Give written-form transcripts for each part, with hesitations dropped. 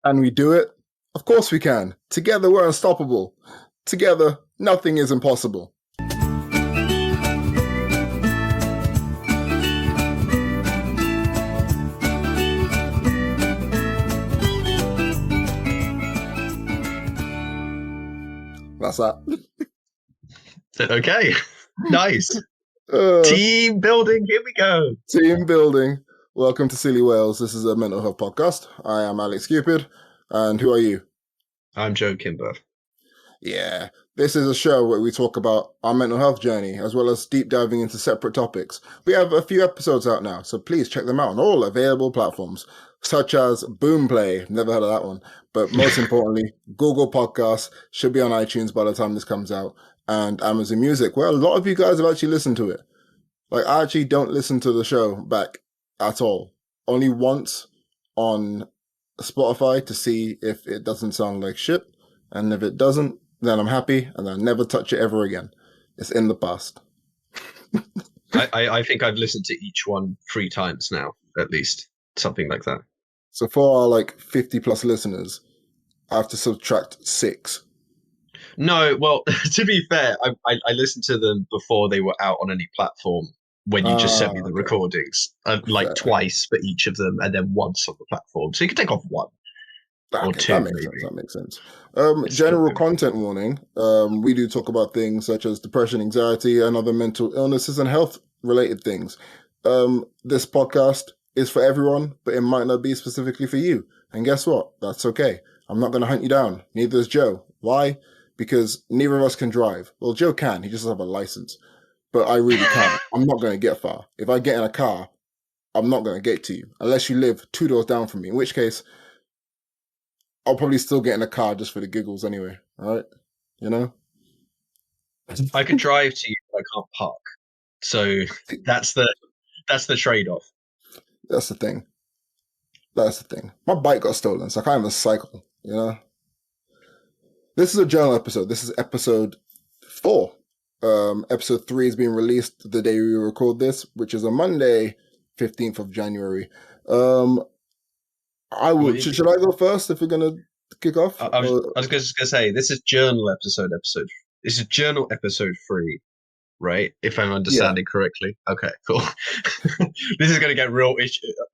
And we do it? Of course we can. Together we're unstoppable. Together, nothing is impossible. That's that. Okay, nice. Uh, Team building, here we go. Team building. Welcome to Silly Whales. This is a mental health podcast. I am Alex Cupid. And who are you? I'm Joe Kimber. Yeah, this is a show where we talk about our mental health journey, as well as deep diving into separate topics. We have a few episodes out now, so please check them out on all available platforms, such as Boomplay, never heard of that one, but most importantly, Google Podcasts, should be on iTunes by the time this comes out, and Amazon Music, where a lot of you guys have actually listened to it. Like, I actually don't listen to the show back at all. Only once on Spotify to see if it doesn't sound like shit, and if it doesn't, then I'm happy, and I'll never touch it ever again. It's in the past. I think I've listened to each one 3 times now, at least. Something like that. So for our 50 plus listeners, I have to subtract 6. No, well, to be fair, I listened to them before they were out on any platform when you just sent me the recordings. Fair. Twice for each of them, and then once on the platform. So you can take off 1. Or 2, that makes sense. General content warning. We do talk about things such as depression, anxiety, and other mental illnesses and health related things. This podcast is for everyone, but it might not be specifically for you. And guess what? That's okay. I'm not going to hunt you down. Neither is Joe. Why? Because neither of us can drive. Well, Joe can. He just doesn't have a license. But I really can't. I'm not going to get far. If I get in a car, I'm not going to get to you. Unless you live 2 doors down from me. In which case, I'll probably still get in a car just for the giggles anyway, right? You know? I could drive to you, but I can't park. So that's the trade-off. That's the thing. My bike got stolen, so I can't even cycle, you know? This is a journal episode. This is episode 4. Episode 3 is being released the day we record this, which is a Monday, 15th of January. Should I go first if we're gonna kick off? I was just gonna say this is journal episode. This is journal episode 3, right? If I'm understanding correctly. Okay, cool. This is gonna get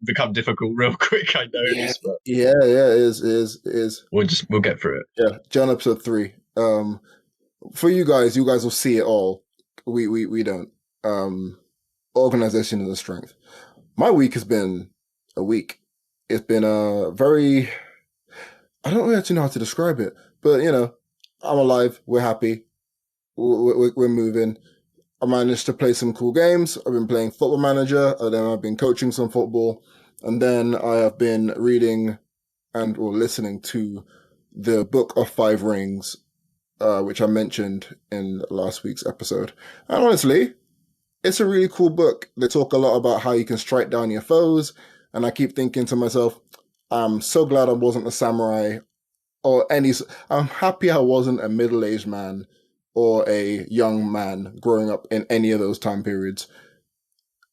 become difficult real quick. I know this, but it is. We'll get through it. Yeah, journal episode 3. For you guys will see it all. We don't. Organization is a strength. My week has been a week. It's been a very, I don't really actually know how to describe it, but I'm alive. We're happy. We're moving. I managed to play some cool games. I've been playing Football Manager, and then I've been coaching some football, and then I have been reading or listening to the Book of 5 Rings, which I mentioned in last week's episode. And honestly, it's a really cool book. They talk a lot about how you can strike down your foes. And I keep thinking to myself, I'm so glad I wasn't a samurai I'm happy I wasn't a middle-aged man or a young man growing up in any of those time periods.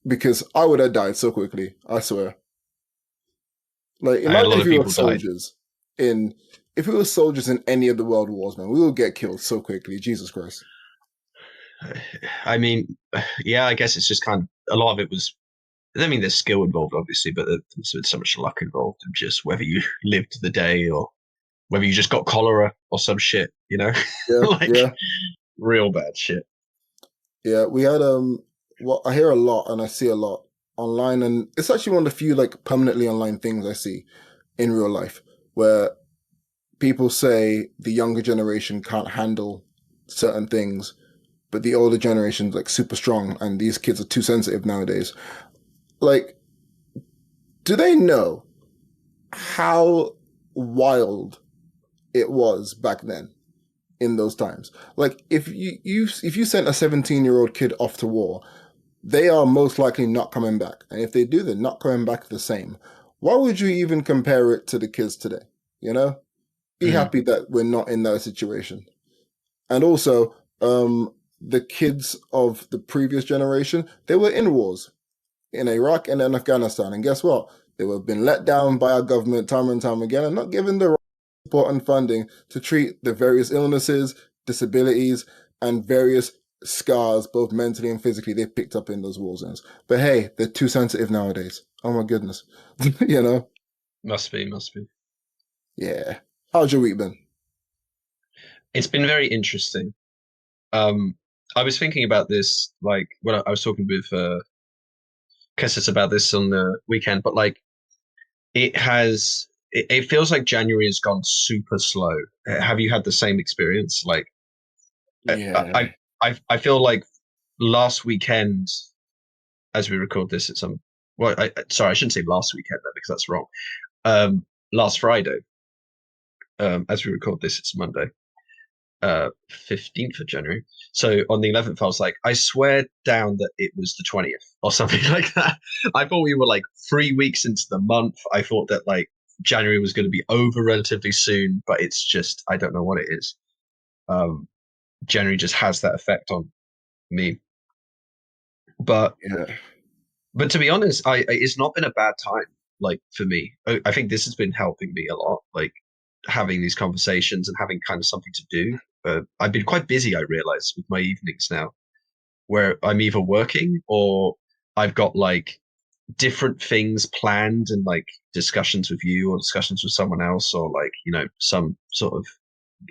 Because I would have died so quickly, I swear. Imagine if we were soldiers if we were soldiers in any of the world wars, man, we would get killed so quickly. Jesus Christ. I mean, yeah, I guess it's just kind of, a lot of it was, I mean, there's skill involved, obviously, but there's so much luck involved, and just whether you lived the day or whether you just got cholera or some shit, Yeah, real bad shit. Yeah, we had what I hear a lot and I see a lot online, and it's actually one of the few permanently online things I see in real life where people say the younger generation can't handle certain things, but the older generation's super strong, and these kids are too sensitive nowadays. Do they know how wild it was back then in those times? If you sent a 17-year-old kid off to war, they are most likely not coming back. And if they do, they're not coming back the same. Why would you even compare it to the kids today? Be happy that we're not in that situation. And also, the kids of the previous generation, they were in wars in Iraq and in Afghanistan. And guess what? They have been let down by our government time and time again and not given the right support and funding to treat the various illnesses, disabilities, and various scars, both mentally and physically, they've picked up in those war zones. But hey, they're too sensitive nowadays. Oh my goodness. You know? Must be, must be. Yeah. How's your week been? It's been very interesting. Um, I was thinking about this, like when I was talking with Kessis about this on the weekend, but like it feels like January has gone super slow. Have you had the same experience? Like I Yeah. I feel like last weekend, as we record this at some, well, sorry, I shouldn't say last weekend though, because that's wrong. Last Friday, as we record this, it's Monday. 15th of January. So on the 11th, I was like, I swear down that it was the 20th or something like that. I thought we were like 3 weeks into the month. I thought that like January was going to be over relatively soon, but it's just, I don't know what it is. Um, January just has that effect on me. But Yeah. but to be honest, it's not been a bad time like for me. I think this has been helping me a lot, like having these conversations and having kind of something to do. I've been quite busy, I realize, with my evenings now, where I'm either working or I've got like different things planned and like discussions with you or discussions with someone else or like, some sort of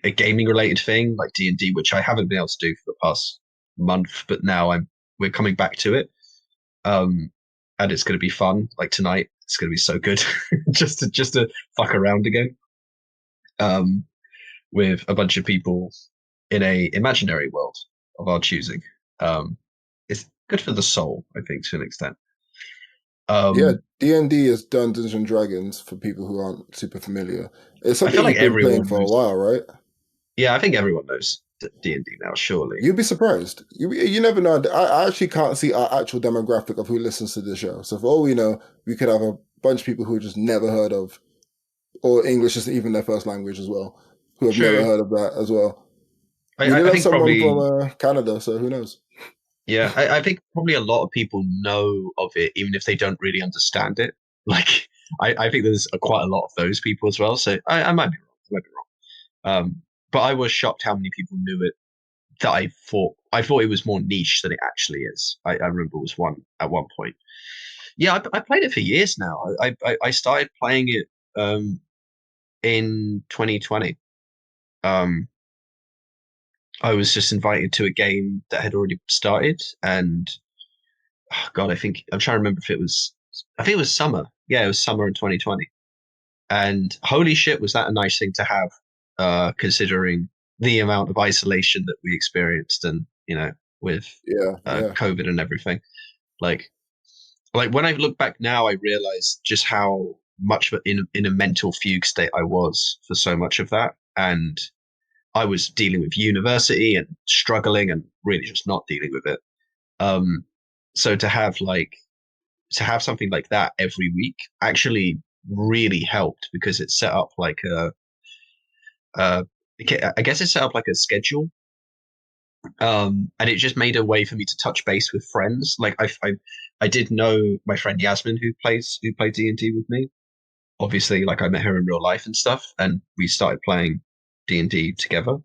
a gaming related thing like D&D, which I haven't been able to do for the past month, but now we're coming back to it. Um, and it's going to be fun. Like tonight, it's going to be so good just to fuck around again. Um, with a bunch of people in a imaginary world of our choosing. Um, it's good for the soul, I think, to an extent. Yeah, Um, D&D is Dungeons and Dragons for people who aren't super familiar. It's I feel something like you've been playing everyone for a knows. while, right? Yeah, I think everyone knows D&D now. Surely, You'd be surprised. You never know. I actually can't see our actual demographic of who listens to this show. So for all we know, we could have a bunch of people who just never heard of, or English isn't even their first language as well, who have never true. heard of that as well. I, We I did I have think someone from probably Canada, so who knows? yeah. I think probably a lot of people know of it, even if they don't really understand it. Like I think there's quite a lot of those people as well. So I might be wrong. I might be wrong. But I was shocked how many people knew it that I thought it was more niche than it actually is. I remember it was one at one point. Yeah, I played it for years now. I started playing it in 2020. Um, I was just invited to a game that had already started, and oh God, I think I'm trying to remember if it was. I think it was summer. Yeah, it was summer in 2020. And holy shit, was that a nice thing to have, considering the amount of isolation that we experienced, and with Yeah, yeah, COVID and everything. Like, like when I look back now, I realize just how much of in a mental fugue state I was for so much of that, and I was dealing with university and struggling and really just not dealing with it. Um, so to have something like that every week actually really helped because it set up like uh, I guess it set up like a schedule, and it just made a way for me to touch base with friends. Like I did know my friend Yasmin who played D&D with me. Obviously, like I met her in real life and stuff, and we started playing D&D together.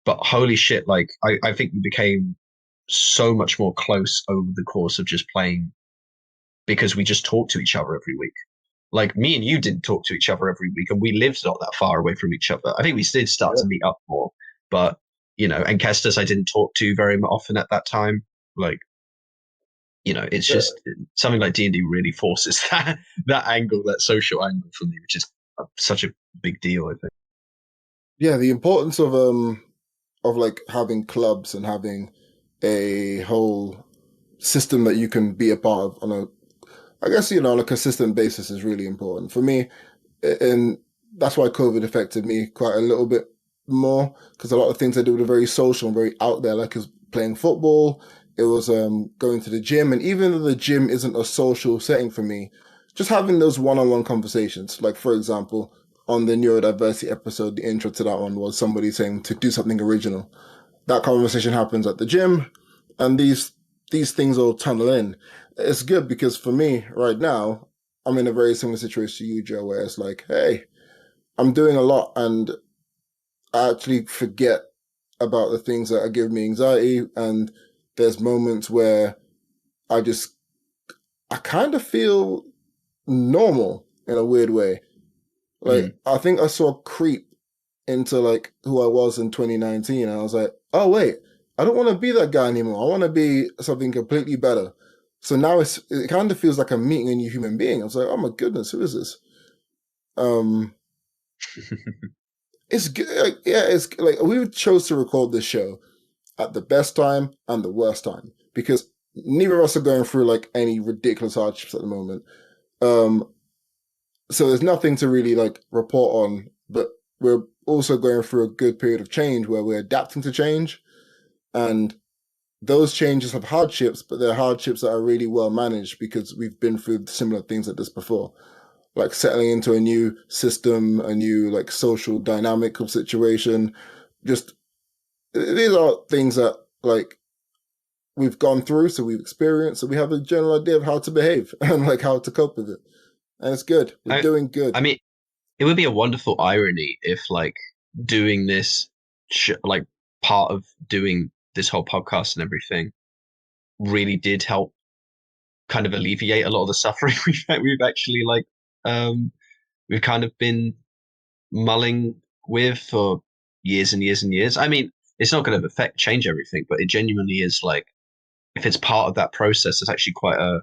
But holy shit, like I think we became so much more close over the course of just playing because we just talked to each other every week. Like me and you didn't talk to each other every week, and we lived not that far away from each other. I think we did start yeah, to meet up more, but and Kestis I didn't talk to very often at that time. Like, it's yeah. just something like D&D really forces that angle, that social angle for me, which is such a big deal. I think. Yeah, the importance of like having clubs and having a whole system that you can be a part of on a, I guess, on a consistent basis is really important for me. And that's why COVID affected me quite a little bit more because a lot of things I do were very social and very out there, like is playing football. It was going to the gym, and even though the gym isn't a social setting for me, just having those one-on-one conversations. Like for example, on the neurodiversity episode, the intro to that one was somebody saying to do something original. That conversation happens at the gym, and these things all tunnel in. It's good because for me right now, I'm in a very similar situation to you, Joe, where it's like, hey, I'm doing a lot and I actually forget about the things that are giving me anxiety. And there's moments where I just, I kind of feel normal in a weird way. Like, Mm. I think I saw creep into like who I was in 2019. I was like, oh, wait, I don't want to be that guy anymore. I want to be something completely better. So now it kind of feels like I'm meeting a new human being. I was like, oh my goodness, who is this? Um, it's good. Like, yeah, it's like we chose to record this show at the best time and the worst time because neither of us are going through like any ridiculous hardships at the moment. Um, so there's nothing to really like report on, but we're also going through a good period of change where we're adapting to change, and those changes have hardships, but they're hardships that are really well managed because we've been through similar things like this before, like settling into a new system, a new like social dynamic of situation. Just these are things that like we've gone through, so we've experienced, so we have a general idea of how to behave and like how to cope with it. And it's good. We're I, doing good. I mean, it would be a wonderful irony if like doing this, like part of doing this whole podcast and everything, really did help kind of alleviate a lot of the suffering we've actually like um we've kind of been mulling with for years and years and years. I mean, it's not going to affect change everything, but it genuinely is like if it's part of that process, it's actually quite a.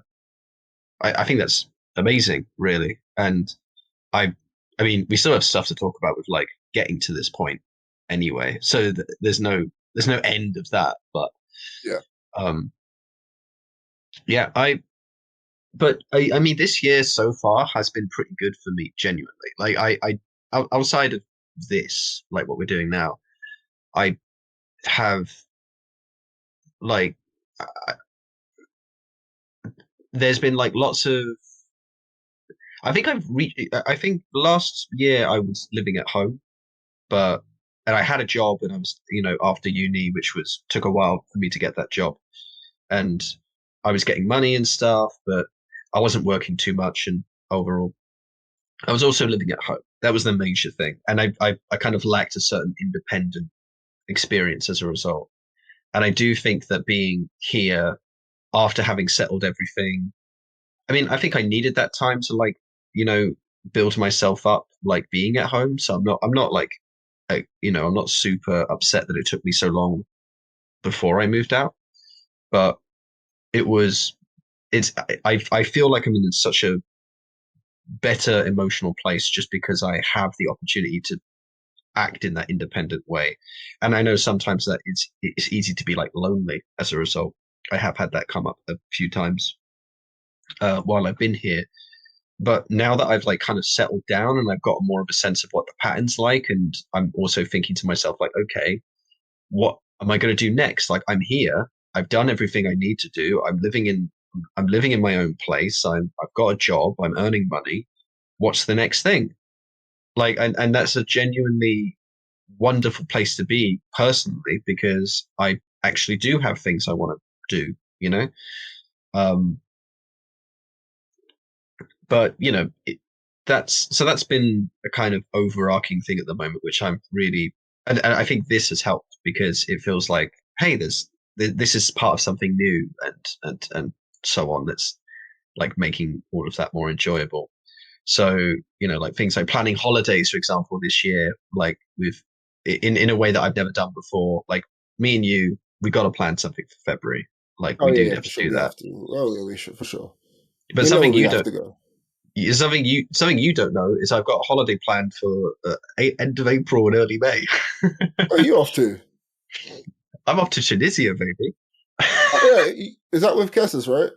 I think that's amazing, really. And I, I mean, we still have stuff to talk about with like getting to this point anyway. So there's no end of that. But Yeah. um, yeah, I mean, this year so far has been pretty good for me, genuinely. Like outside of this, like what we're doing now, I have like I, there's been like lots of. I think I've reached. I think last year I was living at home, but and I had a job, and I was after uni, which was took a while for me to get that job, and I was getting money and stuff, but I wasn't working too much, and overall, I was also living at home. That was the major thing, and I kind of lacked a certain independent experience as a result. And I do think that being here after having settled everything, I mean, I think I needed that time to like, you know, build myself up, like being at home. So I'm not like, I'm not super upset that it took me so long before I moved out. But it was, I feel like I'm in such a better emotional place just because I have the opportunity to act in that independent way. And I know sometimes that it's easy to be like lonely as a result. I have had that come up a few times while I've been here. But now that I've like kind of settled down and I've got more of a sense of what the pattern's like, and I'm also thinking to myself, like, okay, what am I going to do next? Like, I'm here. I've done everything I need to do. I'm living in my own place. I've got a job. I'm earning money. What's the next thing? Like, and that's a genuinely wonderful place to be personally because I actually do have things I want to do, you know? Um, but that's been a kind of overarching thing at the moment, which I'm really, and I think this has helped because it feels like, hey, this is part of something new and so on. That's like making all of that more enjoyable. So, like things like planning holidays, for example, this year, like with in a way that I've never done before. Like me and you, we got to plan something for February. Like Oh we yeah, do yeah, have for to sure. do We that. have to. Oh yeah, we should for sure. But We know where something we you have don't to go. something you don't know is I've got a holiday planned for end of April and early May. Where are you off to? I'm off to Tunisia, baby. Oh yeah, is that with Kessis, right?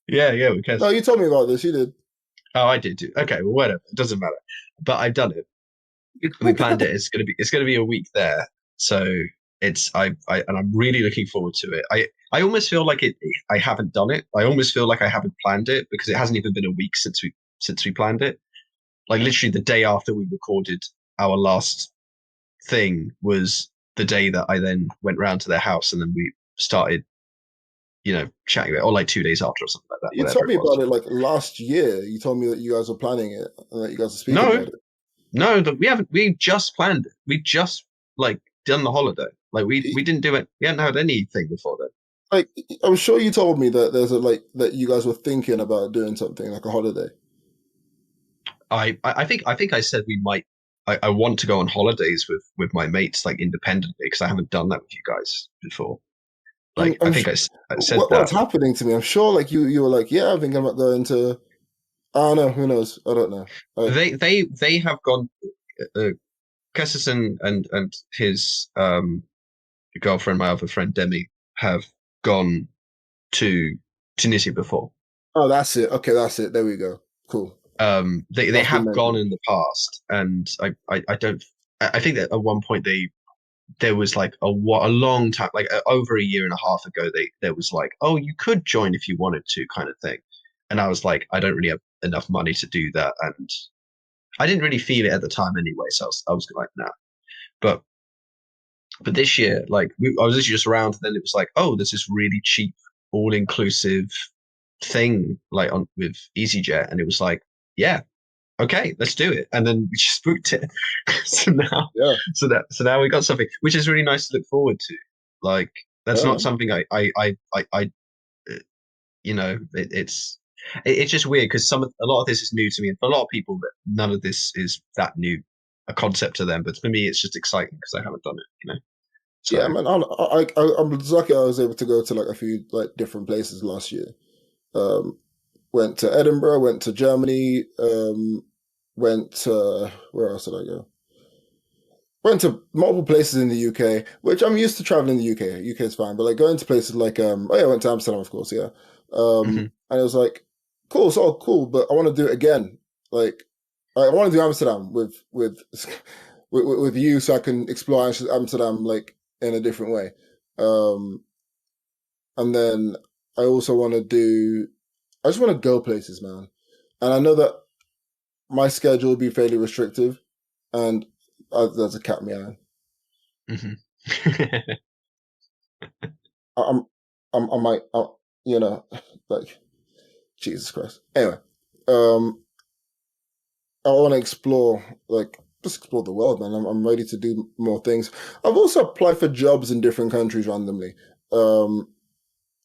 Yeah, yeah, No, because you told me about this. You did. oh, I did too. Okay, well, whatever. It doesn't matter. But I've done it. We planned it. It's gonna be a week there. So and I'm really looking forward to it. I almost feel like I haven't done it. I almost feel like I haven't planned it because it hasn't even been a week since we planned it. Like literally the day after we recorded our last thing was the day that I then went round to their house and then we started chatting about it, or like 2 days after or something like that, You whatever told it me was. about it like last year. You told me that you guys were planning it and that you guys were speaking No, about it. no, we haven't. We just planned it. We just like done the holiday. Like we didn't do it. We hadn't had anything before then. Like, I'm sure you told me that there's a like that you guys were thinking about doing something like a holiday. I think I said we might. I want to go on holidays with my mates like independently because I haven't done that with you guys before. Like I I'm think sure, I said what's that. happening to me. I'm sure like you were like, yeah, I'm thinking about going to. I don't know. Who knows? I don't know. Like, They have gone. Uh, Kessis and his girlfriend, my other friend Demi, have gone to Tunisia before. oh, that's it. Okay, that's it. There we go. Cool. They That's been have gone mentioned. in the past, and I don't. I think that at one point there was like a long time, like over a year and a half ago, there was like, oh, you could join if you wanted to, kind of thing, and I was like, I don't really have enough money to do that, and I didn't really feel it at the time anyway, so I was like, nah. But this year, like I was literally just around, and then it was like, oh, there's this really cheap, all inclusive thing like on with EasyJet, and it was like, yeah, okay, let's do it. And then we just booked it. so now, Yeah. so now we got something which is really nice to look forward to. Like that's Yeah, not man. something I it's just weird because a lot of this is new to me, and for a lot of people, that none of this is that new a concept to them. But for me, it's just exciting because I haven't done it. Yeah, So. man. I'm lucky I was able to go to like a few like different places last year. Um, went to Edinburgh, went to Germany, went to where else did I go? Went to multiple places in the UK, which I'm used to traveling in the UK. UK is fine, but like going to places like oh yeah, I went to Amsterdam, of course, yeah. Mhm. And it was like, cool, it's all cool, but I want to do it again. Like, I want to do Amsterdam with you, so I can explore Amsterdam like in a different way. Um, and then I also want to do. I just want to go places, man. And I know that my schedule will be fairly restrictive, and there's a cat meowing. Mhm. I'm, I might, you know, like Jesus Christ. Anyway, um, I want to explore, like, just explore the world, man. I'm ready to do more things. I've also applied for jobs in different countries randomly, um,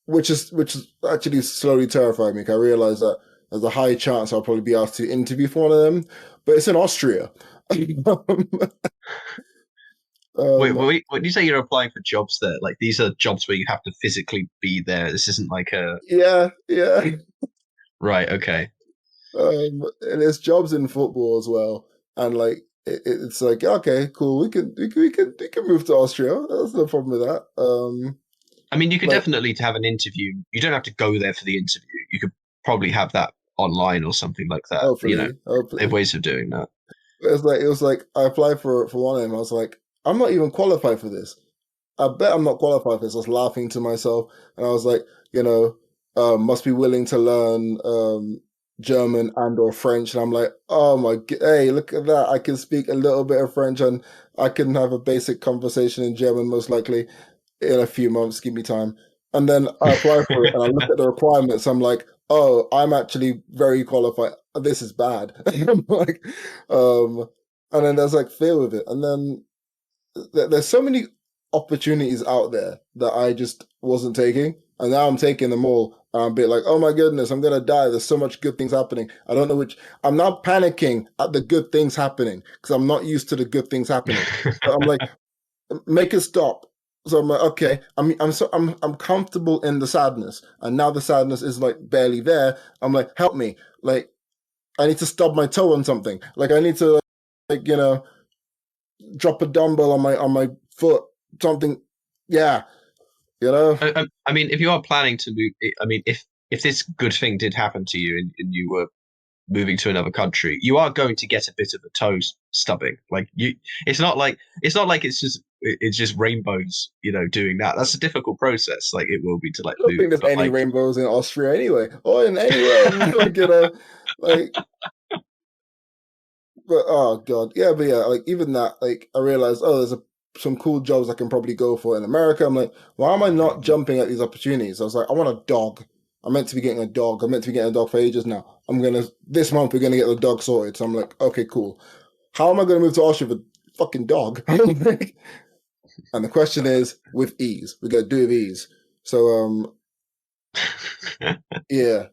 which is actually slowly terrifying me. 'Cause I realize that there's a high chance I'll probably be asked to interview for one of them, but it's in Austria. Wait, um, wait, when you say you're applying for jobs there, like these are jobs where you have to physically be there. This isn't like a yeah, yeah. right, okay. And there's jobs in football as well, and like it's like okay, cool, we can move to Austria. That's no problem with that. I mean, you could Like definitely to have an interview. You don't have to go there for the interview. You could probably have that online or something like that. hopefully, There are hopefully, ways of doing that. it was like I applied for one of them. I was like, I'm not even qualified for this. I bet I'm not qualified for this. I was laughing to myself, and I was like, you know, must be willing to learn German and or French. And I'm like, oh my, hey, look at that! I can speak a little bit of French, and I can have a basic conversation in German, most likely in a few months. Give me time. And then I apply for it, and I look at the requirements. I'm like, oh, I'm actually very qualified. This is bad. I'm like, um, and then there's like fear with it, and then there's so many opportunities out there that I just wasn't taking, and now I'm taking them all. I'm a bit like, oh my goodness, I'm gonna die. There's so much good things happening. I don't know which. I'm now panicking at the good things happening because I'm not used to the good things happening. So I'm like, make it stop. So I'm like, okay, I'm comfortable in the sadness, and now the sadness is like barely there. I'm like, help me. Like I need to stub my toe on something. Like I need to like drop a dumbbell on my foot, something. Yeah, you know. I mean, if you are planning to move, I mean, if this good thing did happen to you and you were moving to another country, you are going to get a bit of a toe stubbing. Like it's not like it's just rainbows, doing that. That's a difficult process. Like it will be to like I don't move, think there's but any like rainbows in Austria anyway, or in anywhere. Like like. But oh god, yeah, but yeah, like even that, like I realized, oh, there's a some cool jobs I can probably go for in America. I'm like, why am I not jumping at these opportunities? I was like, I want a dog. I'm meant to be getting a dog. I'm meant to be getting a dog for ages now. This month we're gonna get the dog sorted. So I'm like, okay, cool. How am I gonna move to Austria with a fucking dog? And the question is, with ease. We're gonna do it with ease. So yeah,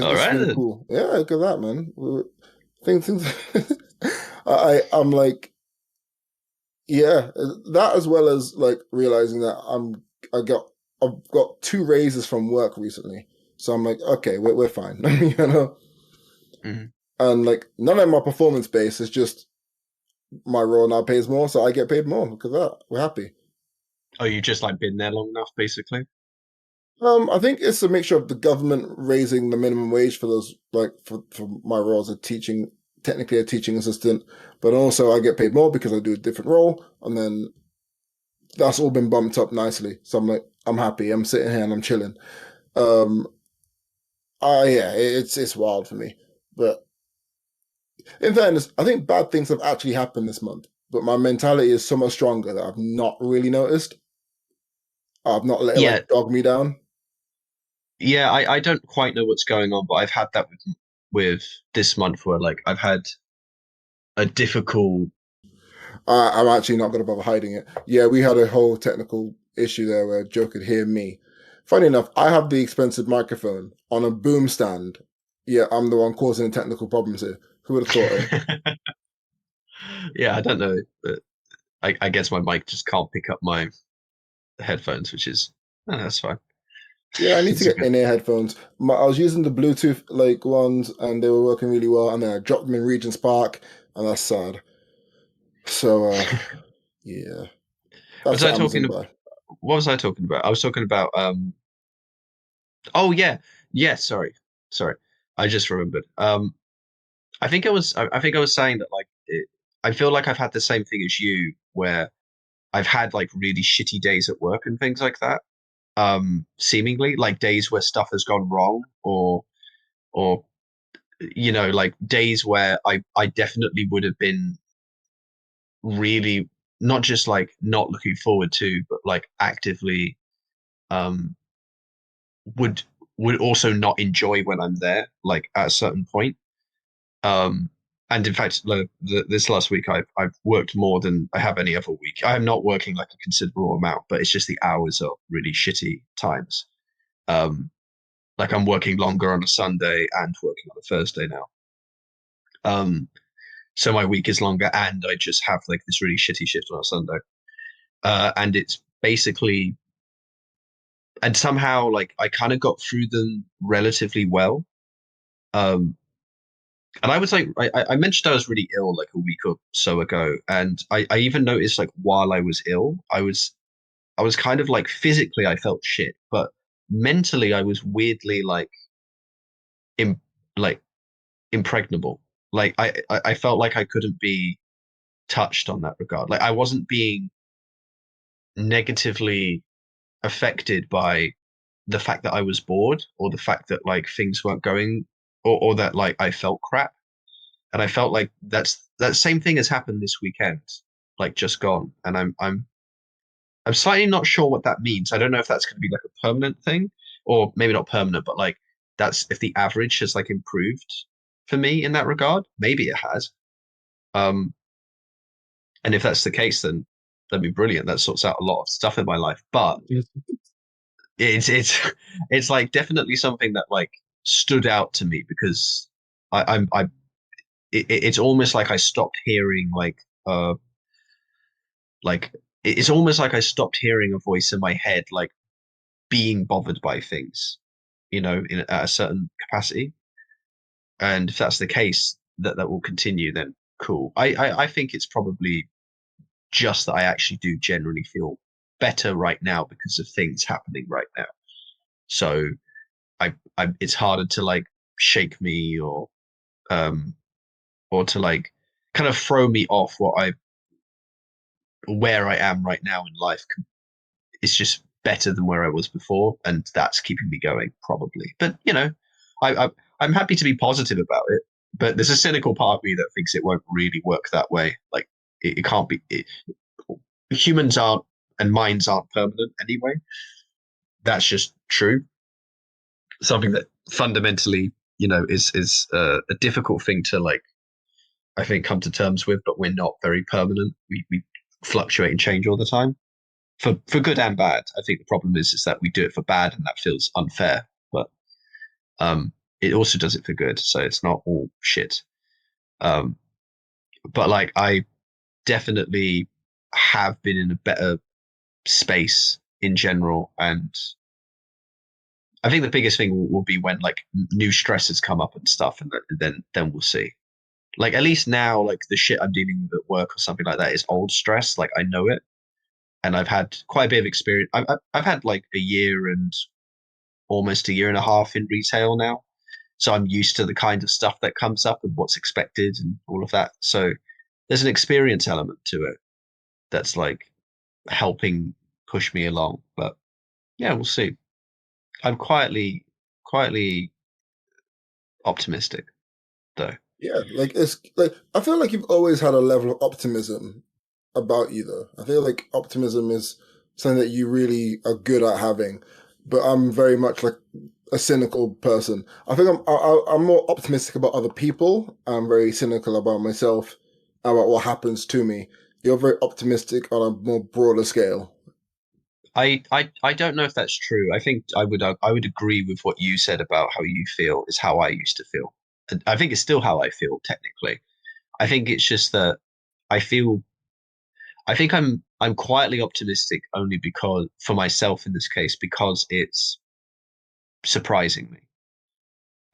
All it's right been then. cool. Yeah, look at that, man. Things. I'm like, yeah, that as well as like realizing that I've got two raises from work recently, so I'm like, okay, we're fine, you know. Mhm. And like none of my performance base is just my role now pays more, so I get paid more because of that. We're happy. Oh, you just like been there long enough, basically. I think it's a mixture of the government raising the minimum wage for those, like for my role as a teaching, technically a teaching assistant, but also I get paid more because I do a different role, and then that's all been bumped up nicely. So I'm like, I'm happy. I'm sitting here and I'm chilling. Um, yeah, it's wild for me, but in fairness, I think bad things have actually happened this month. But my mentality is so much stronger that I've not really noticed. I've not let it Yeah, like dog me down. yeah. I don't quite know what's going on, but I've had that with this month where like I've had a difficult. I'm actually not going to bother hiding it. Yeah, we had a whole technical issue there where Joe could hear me. Funny enough, I have the expensive microphone on a boom stand. Yeah, I'm the one causing the technical problems here. Who would have thought it? Yeah, I don't know, but I guess my mic just can't pick up my headphones, which is that's fine. Yeah, I need to It's a get good. in-ear headphones. I was using the Bluetooth like ones, and they were working really well. And then I dropped them in Regent's Park, and that's sad. So, yeah, Was that's the I talking? Amazon buy. What was I talking about? I was talking about Oh yeah, yeah. Sorry. I just remembered. I think I was saying that I feel like I've had the same thing as you, where I've had like really shitty days at work and things like that. Seemingly like days where stuff has gone wrong, or like days where I definitely would have been really not just like not looking forward to, but like actively um would would also not enjoy when I'm there, like at a certain point. Um, and in fact, this last week I've worked more than I have any other week. I am not working like a considerable amount, but it's just the hours are really shitty times. Um, like I'm working longer on a Sunday and working on a Thursday now. Um, so my week is longer, and I just have like this really shitty shift on a Sunday. And it's basically, and somehow like I kind of got through them relatively well. Um, And I was like, I mentioned I was really ill like a week or so ago, and I even noticed like while I was ill, I was kind of like physically I felt shit, but mentally I was weirdly Im, like impregnable. Like I felt like I couldn't be touched on that regard. Like I wasn't being negatively affected by the fact that I was bored or the fact that like things weren't going or that like I felt crap. And I felt like that same thing has happened this weekend, like just gone. And I'm slightly not sure what that means. I don't know if that's going to be like a permanent thing, or maybe not permanent, but like that's if the average has like improved for me in that regard. Maybe it has. Um, and if that's the case, then that'd be brilliant. That sorts out a lot of stuff in my life. But it's it's like definitely something that like stood out to me because I it's almost like I stopped hearing like it's almost like I stopped hearing a voice in my head like being bothered by things, at a certain capacity. And if that's the case, that will continue, then cool. I think it's probably just that I actually do generally feel better right now because of things happening right now. So I it's harder to like shake me um or to like kind of throw me off what I where I am right now in life. It's just better than where I was before, and that's keeping me going probably. But I I'm happy to be positive about it. But there's a cynical part of me that thinks it won't really work that way. Like it can't be. humans aren't and minds aren't permanent anyway. That's just true. Something that fundamentally, is a difficult thing to like, I think, come to terms with. But we're not very permanent. We fluctuate and change all the time, for good and bad. I think the problem is that we do it for bad, and that feels unfair. But it also does it for good, so it's not all shit. Um, but like I definitely have been in a better space in general, and I think the biggest thing will be when like new stresses come up and stuff, and then we'll see. Like at least now, like the shit I'm dealing with at work or something like that is old stress. Like I know it, and I've had quite a bit of experience. I've had like a year and almost a year and a half in retail now, so I'm used to the kind of stuff that comes up and what's expected and all of that. So there's an experience element to it that's like helping push me along. But yeah, we'll see. I'm quietly optimistic though. Yeah, like it's like I feel like you've always had a level of optimism about you though. I feel like optimism is something that you really are good at having, but I'm very much like a cynical person. I think I'm more optimistic about other people. I'm very cynical about myself, about what happens to me. You're very optimistic on a more broader scale. I don't know if that's true. I think I would agree with what you said about how you feel is how I used to feel. And I think it's still how I feel technically. I think it's just that I feel I think I'm quietly optimistic only because for myself in this case because it's surprising me.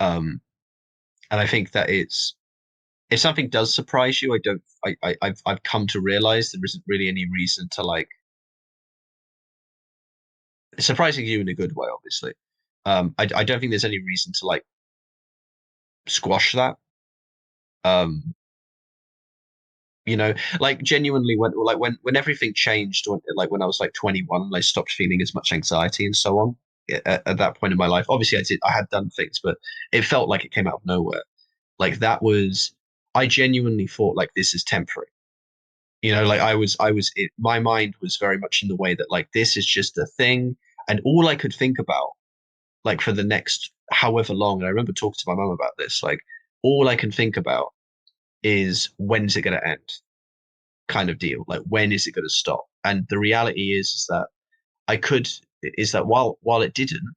Um, and I think that it's if something does surprise you, I don't I've come to realize there isn't really any reason to like surprising you in a good way, obviously. I don't think there's any reason to like squash that. Um, like genuinely when everything changed, like when I was like 21 and I stopped feeling as much anxiety and so on. At that point in my life, obviously I had done things, but it felt like it came out of nowhere. Like that was, I genuinely thought like this is temporary. Like my mind was very much in the way that like this is just a thing, and all I could think about like for the next however long, and I remember talking to my mum about this, like all I can think about is when's it going to end, kind of deal. Like when is it going to stop? And the reality is that I could is that while it didn't,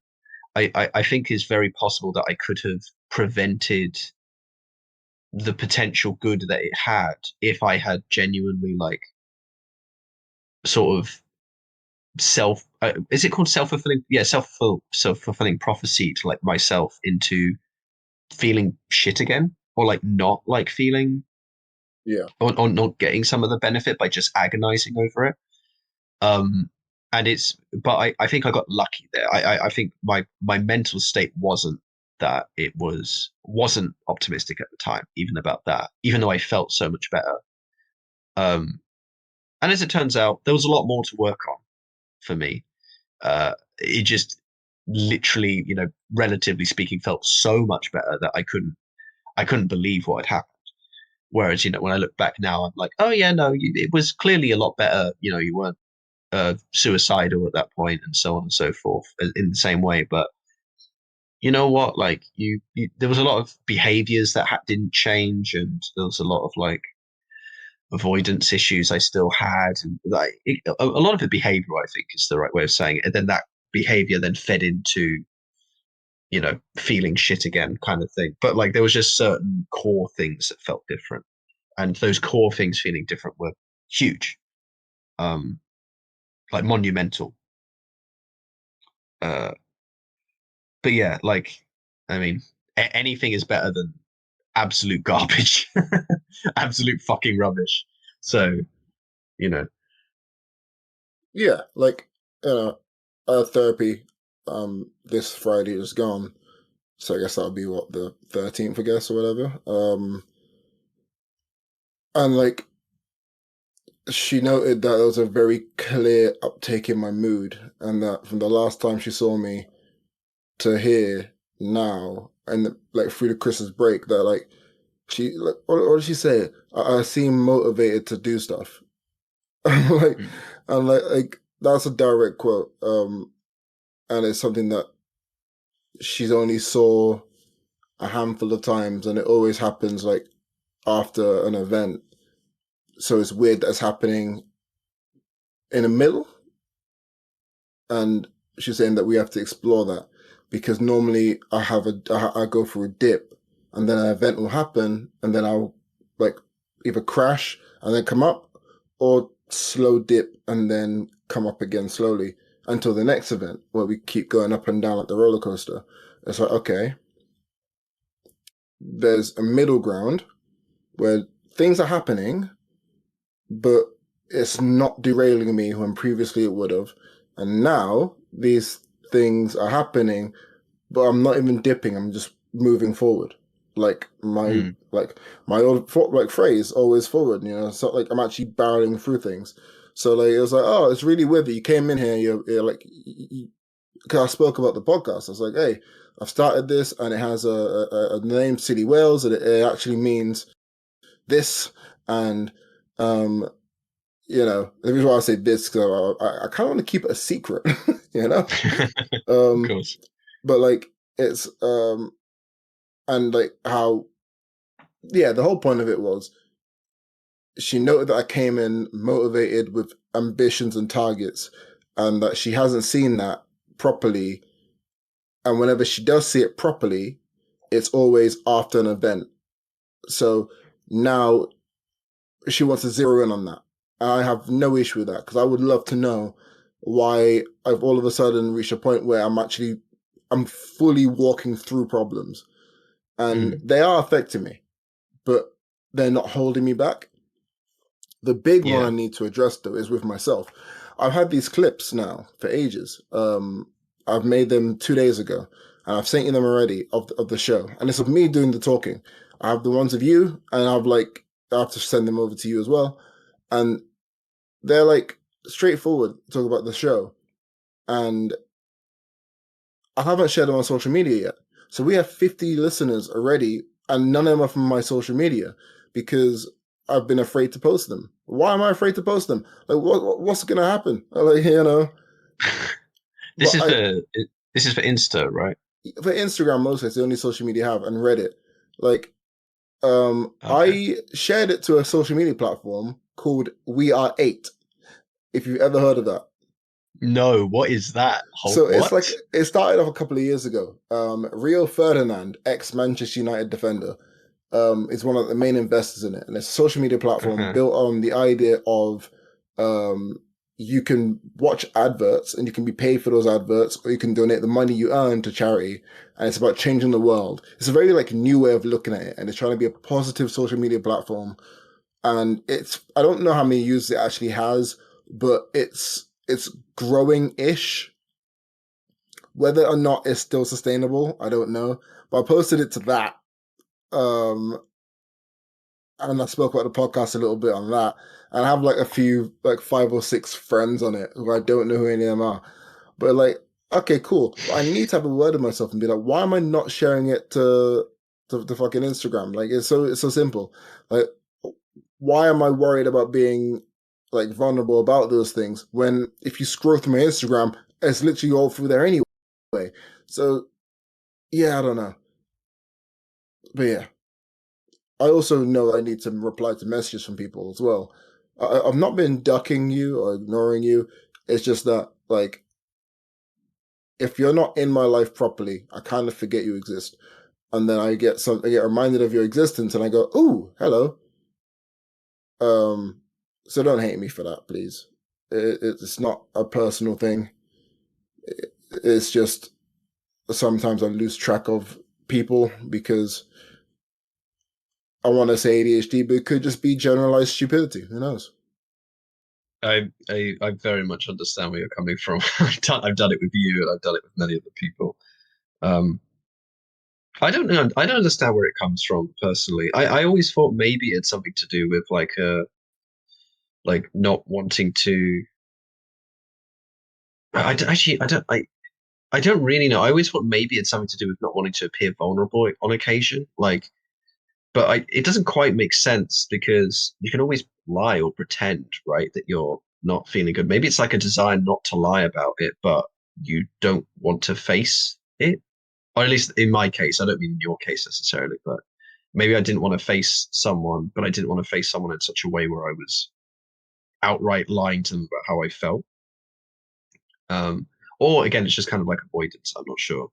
I think is very possible that I could have prevented the potential good that it had if I had genuinely like sort of self is it called self-fulfilling, yeah, self-fulfilling prophecy to like myself into feeling shit again, or like not like feeling Yeah. or not getting some of the benefit by just agonizing over it. Um, and but I think I got lucky there. I think my mental state wasn't that wasn't optimistic at the time, even about that, even though I felt so much better. Um, and as it turns out, there was a lot more to work on for me. It just literally, relatively speaking, felt so much better that I couldn't believe what had happened. Whereas, when I look back now, I'm like, oh yeah, no, it was clearly a lot better. You weren't suicidal at that point, and so on and so forth, in the same way. But you know what? Like, there was a lot of behaviors that didn't change, and there was a lot of like avoidance issues I still had, and like a lot of the behavior, I think, is the right way of saying it. And then that behavior then fed into feeling shit again, kind of thing. But like, there was just certain core things that felt different, and those core things feeling different were huge, um, like monumental. Uh, but yeah, like, I mean, anything is better than absolute garbage, absolute fucking rubbish. So, you know, Yeah, like therapy this Friday is gone. So I guess that'll be what, the 13th, I guess, or whatever. And like she noted that there was a very clear uptake in my mood, and that from the last time she saw me to here now, and like through the Christmas break, that like she like what did she say? I seem motivated to do stuff, like, Mm. and like that's a direct quote. And it's something that she's only saw a handful of times, and it always happens like after an event. So it's weird that it's happening in the middle, and she's saying that we have to explore that because normally I go through a dip, and then an event will happen, and then I'll like either crash and then come up, or slow dip and then come up again slowly until the next event where we keep going up and down like the roller coaster. It's like, okay, there's a middle ground where things are happening, but it's not derailing me when previously it would have. And now these things are happening, but I'm not even dipping. I'm just moving forward. Like my Mm. like my old like phrase, always forward. You know, so like I'm actually barreling through things. So like it was like, oh, it's really weird that you came in here. You're like, because I spoke about the podcast. I was like, hey, I've started this, and it has a name, City Wales, and it actually means this, and um, the reason why I say this because I kind of want to keep it a secret, you know. Of Um, course. but like it's and like how yeah, the whole point of it was she noted that I came in motivated with ambitions and targets, and that she hasn't seen that properly. And whenever she does see it properly, it's always after an event. So now she wants to zero in on that. I have no issue with that because I would love to know why I've all of a sudden reached a point where I'm fully walking through problems, and Mm. they are affecting me, but they're not holding me back. The big one I Yeah. need to address though is with myself. I've had these clips now for ages. I've made them 2 days ago, and I've sent you them already of the show, and it's of me doing the talking. I have the ones of you, and I have to send them over to you as well, and they're like straightforward talk about the show, and I haven't shared them on social media yet. So we have 50 listeners already, and none of them are from my social media because I've been afraid to post them. Why am I afraid to post them? Like, what's going to happen? Like, This but is for this is for Insta, right? for Instagram, mostly it's the only social media I have, and Reddit. Like, Okay. I shared it to a social media platform called We Are Eight. If you've ever heard of that. No, what is that? So it's What? like it started off a couple of years ago. Rio Ferdinand, ex Manchester United defender, is one of the main investors in it, and it's a social media platform Uh-huh. built on the idea of um, you can watch adverts and you can be paid for those adverts, or you can donate the money you earn to charity. And it's about changing the world. It's a very like new way of looking at it, and it's trying to be a positive social media platform. And it's I don't know how many users it actually has, but it's growing ish. Whether or not it's still sustainable, I don't know. But I posted it to that. Um, and I spoke about the podcast a little bit on that. And I have like a few, like 5 or 6 friends on it who I don't know who any of them are. But like, okay, cool. But I need to have a word with myself and be like, why am I not sharing it to fucking Instagram? Like, it's so simple. Like, why am I worried about being like vulnerable about those things when if you scroll through my Instagram, it's literally all through there anyway. So yeah, I don't know. But yeah, I also know I need to reply to messages from people as well. I've not been ducking you or ignoring you. It's just that, like, if you're not in my life properly, I kind of forget you exist. And then I get reminded of your existence and I go, ooh, hello. Um, so don't hate me for that, please. It's not a personal thing. It's just sometimes I lose track of people because I want to say ADHD, but it could just be generalized stupidity. Who knows? I very much understand where you're coming from. I've done it with you, and I've done it with many other people. Um, I don't know. I don't understand where it comes from personally. I always thought maybe it's something to do with like not wanting to. Actually I don't really know. I always thought maybe it's something to do with not wanting to appear vulnerable on occasion. Like but it doesn't quite make sense because you can always lie or pretend, right, that you're not feeling good. Maybe it's like a desire not to lie about it, but you don't want to face it. Or at least in my case, I don't mean in your case necessarily, but maybe I didn't want to face someone, but I didn't want to face someone in such a way where I was outright lying to them about how I felt. Um, or again, it's just kind of like avoidance. I'm not sure,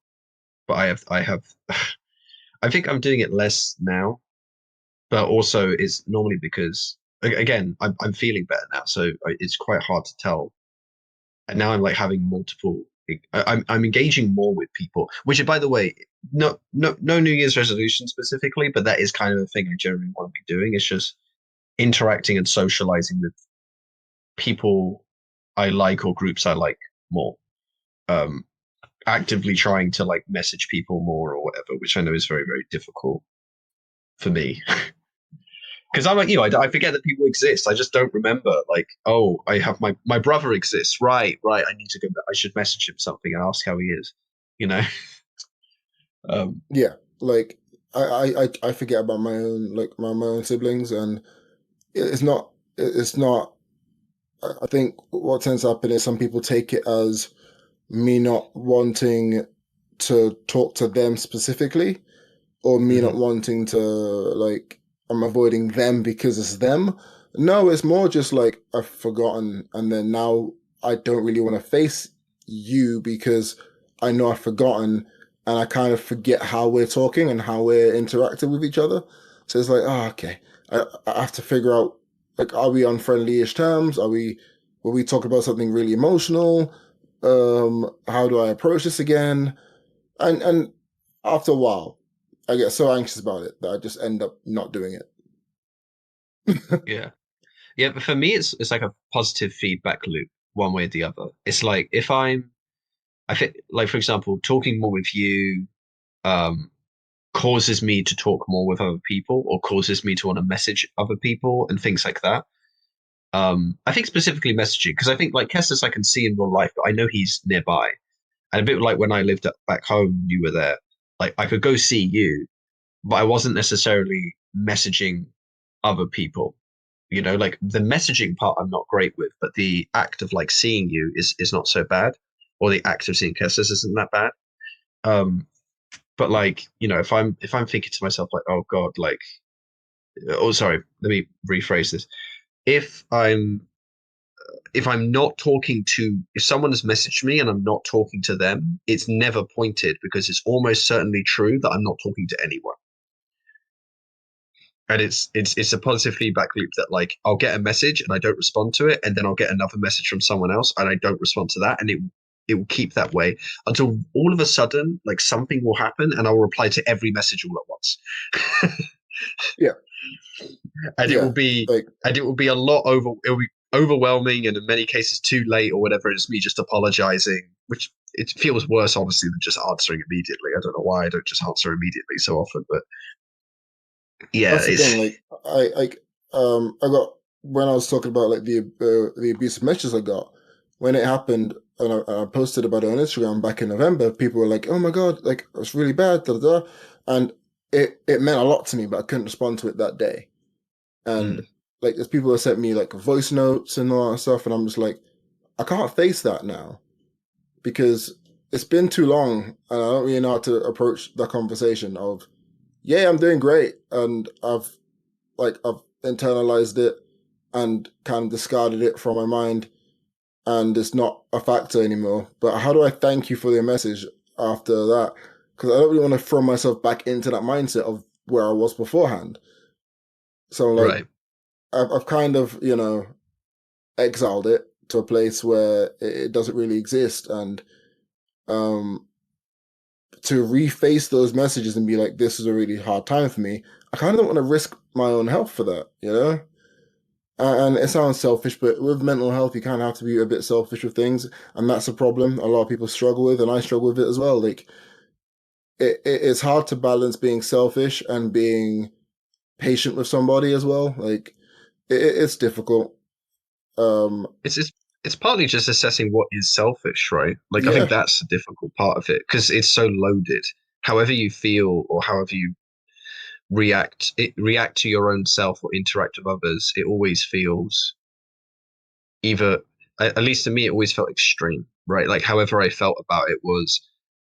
but I think I'm doing it less now, but also it's normally because again, I'm feeling better now, so it's quite hard to tell. And now I'm like having multiple. I'm engaging more with people, which by the way, no New Year's resolution specifically, but that is kind of the thing I generally want to be doing. It's just interacting and socializing with people I like or groups I like more. Um, Actively trying to like message people more or whatever, which I know is very, very difficult for me. Because I'm like you, I forget that people exist. I just don't remember. Like, oh, I have my brother exists. Right, right. I need to go. I should message him something and ask how he is. You know. Um, Yeah, like I forget about my own like my own siblings, and it's not it's not. I think what tends to happen is some people take it as me not wanting to talk to them specifically, or me not mhm. wanting to like I'm avoiding them because it's them. No, it's more just like I've forgotten, and then now I don't really want to face you because I know I've forgotten, and I kind of forget how we're talking and how we're interacting with each other. So it's like, oh, okay, I have to figure out like, are we on friendly-ish terms? Are we? Will we talk about something really emotional? How do I approach this again? And after a while, I get so anxious about it that I just end up not doing it. Yeah, yeah. But for me, it's like a positive feedback loop, one way or the other. It's like if I think, like for example, talking more with you, um, causes me to talk more with other people, or causes me to want to message other people and things like that. I think specifically messaging because I think like Kestis I can see in real life, but I know he's nearby. And a bit like when I lived back home, you were there. Like I could go see you, but I wasn't necessarily messaging other people. You know, like the messaging part I'm not great with, but the act of like seeing you is not so bad, or the act of seeing Kestis isn't that bad. Um, but like if I'm thinking to myself like, oh God, like oh sorry, let me rephrase this. If I'm if I'm not talking to, if someone has messaged me and I'm not talking to them, it's never pointed because it's almost certainly true that I'm not talking to anyone. And it's a positive feedback loop that like I'll get a message and I don't respond to it, and then I'll get another message from someone else and I don't respond to that, and it will keep that way until all of a sudden like something will happen and I'll reply to every message all at once. Yeah, and it will yeah, be like and it will be a lot over it will be overwhelming and in many cases too late or whatever. It's me just apologizing, which it feels worse honestly than just answering immediately. I don't know why I don't just answer immediately so often, but yeah, that's the it's thing. Like I got when I was talking about like the abusive messages I got when it happened, and I posted about it on Instagram back in November. People were like, "Oh my God, like it's really bad," da da da, and it meant a lot to me, but I couldn't respond to it that day. And mm, like there's people that sent me like voice notes and all that stuff, and I'm just like, I can't face that now because it's been too long, and I don't really know how to approach the conversation of, yeah, I'm doing great, and I've internalized it and kind of discarded it from my mind, and it's not a factor anymore. But how do I thank you for your message after that? Because I don't really want to throw myself back into that mindset of where I was beforehand. So like right. I've kind of exiled it to a place where it doesn't really exist, and um to reface those messages and be like, this is a really hard time for me. I kind of don't want to risk my own health for that, you know? And it sounds selfish, but with mental health, you kind of have to be a bit selfish with things, and that's a problem a lot of people struggle with, and I struggle with it as well. Like, it's hard to balance being selfish and being patient with somebody as well. Like, it's difficult. Um, It's partly just assessing what is selfish, right? Like I think yeah, that's the difficult part of it because it's so loaded. However you feel or however you react to your own self or interact with others, it always feels either, at least to me, it always felt extreme, right? Like however I felt about it was,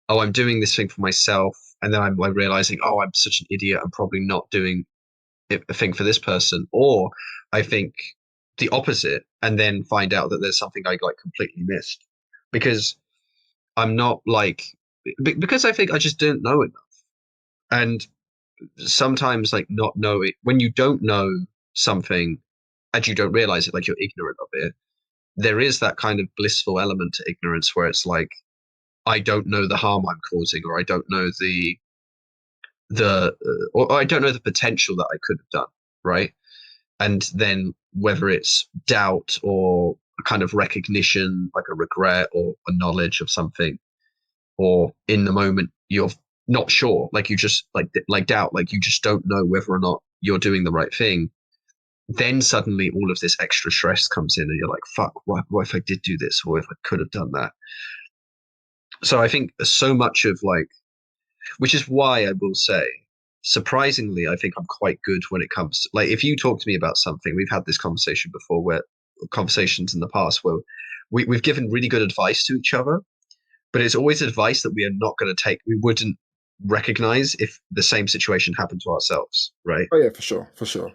oh, I'm doing this thing for myself, and then I'm like realizing, oh, I'm such an idiot. I'm probably not doing a thing for this person, or I think the opposite, and then find out that there's something I like completely missed because I'm not like because I think I just didn't know enough, and sometimes like not knowing when you don't know something and you don't realize it, like you're ignorant of it, there is that kind of blissful element to ignorance where it's like I don't know the harm I'm causing, or I don't know or I don't know the potential that I could have done, right? And then whether it's doubt or a kind of recognition, like a regret or a knowledge of something, or in the moment you're not sure, like you just like doubt, like you just don't know whether or not you're doing the right thing. Then suddenly all of this extra stress comes in, and you're like, "Fuck! What if I did do this, or if I could have done that?" So I think so much of like, which is why I will say, surprisingly, I think I'm quite good when it comes to like, if you talk to me about something, we've had this conversation before, where conversations in the past where we've given really good advice to each other, but it's always advice that we are not going to take. We wouldn't recognize if the same situation happened to ourselves, right? Oh yeah, for sure, for sure.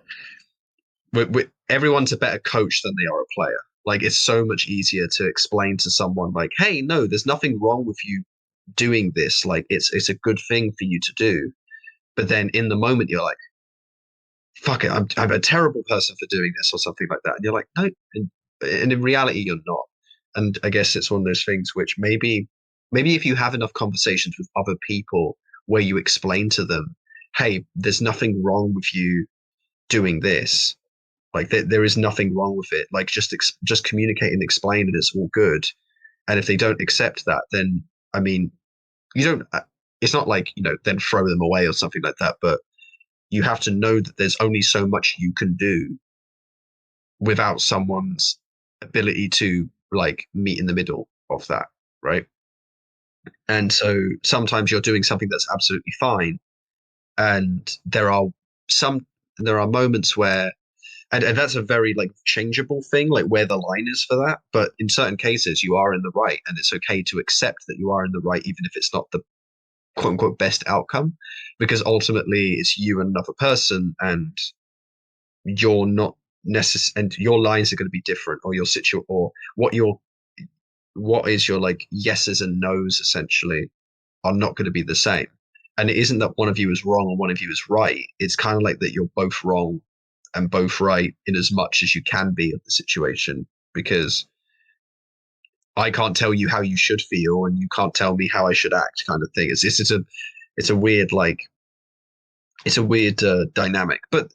Everyone's a better coach than they are a player. Like it's so much easier to explain to someone like, "Hey, no, there's nothing wrong with you doing this. Like it's a good thing for you to do." But then in the moment, you're like, "Fuck it, I'm a terrible person for doing this," or something like that. And you're like, "No," and in reality, you're not. And I guess it's one of those things which maybe if you have enough conversations with other people where you explain to them, "Hey, there's nothing wrong with you doing this. Like there is nothing wrong with it. Like just communicate and explain, and it's all good." And if they don't accept that, then I mean, you don't. It's not like then throw them away or something like that. But you have to know that there's only so much you can do without someone's ability to like meet in the middle of that, right? And so sometimes you're doing something that's absolutely fine, and some there are moments where and that's a very like changeable thing, like where the line is for that. But in certain cases, you are in the right, and it's okay to accept that you are in the right, even if it's not the quote unquote best outcome, because ultimately it's you and another person, and you're not necessary, and your lines are going to be different, or your situ, or what is your like yeses and nos essentially are not going to be the same. And it isn't that one of you is wrong and one of you is right. It's kind of like that you're both wrong and both right in as much as you can be of the situation, because I can't tell you how you should feel and you can't tell me how I should act, kind of thing. It's a weird like it's a weird dynamic. But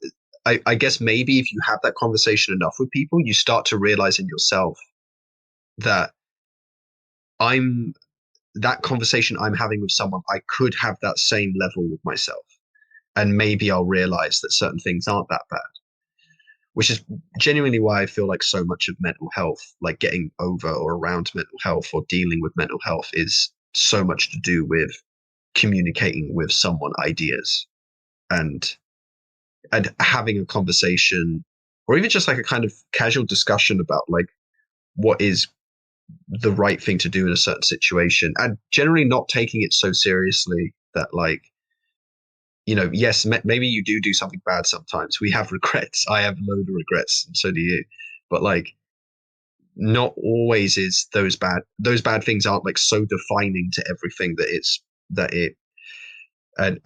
I guess maybe if you have that conversation enough with people, you start to realize in yourself that I'm that conversation I'm having with someone, I could have that same level with myself. And maybe I'll realize that certain things aren't that bad, which is genuinely why I feel like so much of mental health, like getting over or around mental health or dealing with mental health, is so much to do with communicating with someone ideas and having a conversation, or even just like a kind of casual discussion about like what is the right thing to do in a certain situation, and generally not taking it so seriously that like yes, maybe you do something bad sometimes. We have regrets. I have a load of regrets, and so do you. But like, not always is those bad things aren't like so defining to everything that it's that it and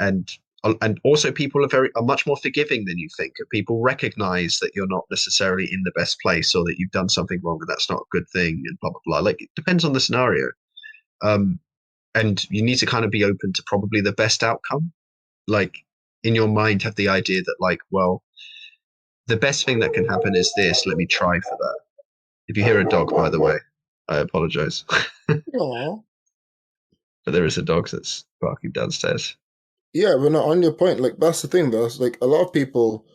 and also people are much more forgiving than you think. People recognize that you're not necessarily in the best place, or that you've done something wrong and that's not a good thing, and blah blah blah. Like it depends on the scenario. Um, and you need to kind of be open to probably the best outcome. Like in your mind, have the idea that like, well, the best thing that can happen is this. Let me try for that. If you hear a dog, by the way, I apologize. Aw. But there is a dog that's barking downstairs. Yeah, but no, on your point, like that's the thing though. It's like a lot of people,